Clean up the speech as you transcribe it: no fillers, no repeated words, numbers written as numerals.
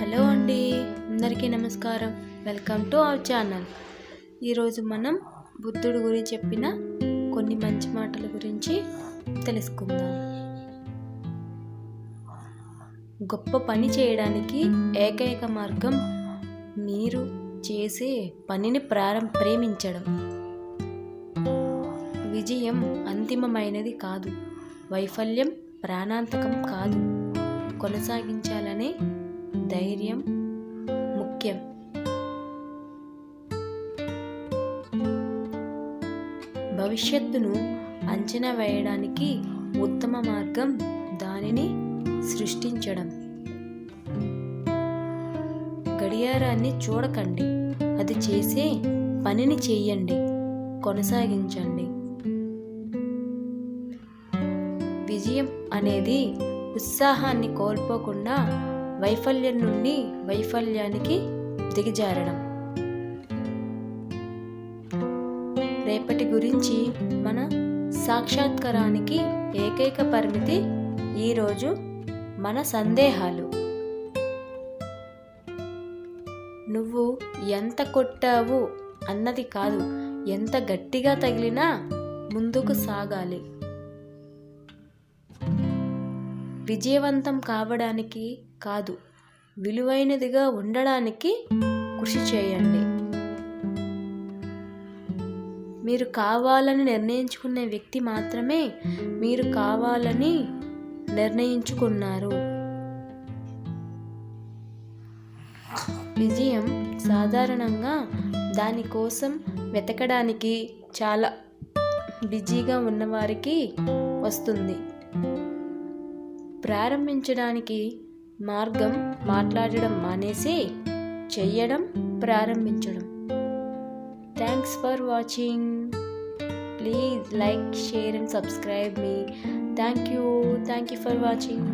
Hello అండి, అందరికీ నమస్కారం. Welcome to our channel. ఈరోజు మనం బుద్ధుడు గురించి చెప్పిన కొన్ని మంచి మాటల గురించి తెలుసుకుందాం. గొప్ప పని చేయడానికి ఏకైక మార్గం మీరు చేసే పనిని ప్రేమించడం. విజయం అంతిమమైనది కాదు, వైఫల్యం ప్రాణాంతకం కాదు, కొనసాగించాలనే ధైర్యం ముఖ్యం. భవిష్యత్తును అంచనా వేయడానికి ఉత్తమ మార్గం దానిని సృష్టించడం. గడియారాన్ని చూడకండి, అది చేసే పనిని చెయ్యండి, కొనసాగించండి. విజయం అనేది ఉత్సాహాన్ని కోల్పోకుండా వైఫల్యం నుండి వైఫల్యానికి దిగజారడం. రేపటి గురించి మన సాక్షాత్కారానికి ఏకైక పరిమితి ఈరోజు మన సందేహాలు. నువ్వు ఎంత కొట్టావు అన్నది కాదు, ఎంత గట్టిగా తగిలినా ముందుకు సాగాలి. విజయవంతం కావడానికి కాదు, విలువైనదిగా ఉండడానికి కృషి చేయండి. మీరు కావాలని నిర్ణయించుకునే వ్యక్తి మాత్రమే మీరు కావాలని నిర్ణయించుకున్నారు. విజయం సాధారణంగా దానికోసం వెతకడానికి చాలా బిజీగా ఉన్నవారికి వస్తుంది. ప్రారంభించడానికి మార్గం మాట్లాడడం మానేసి చెయ్యడం ప్రారంభించడం. Thanks for watching. Please like, share and subscribe me. Thank you for watching.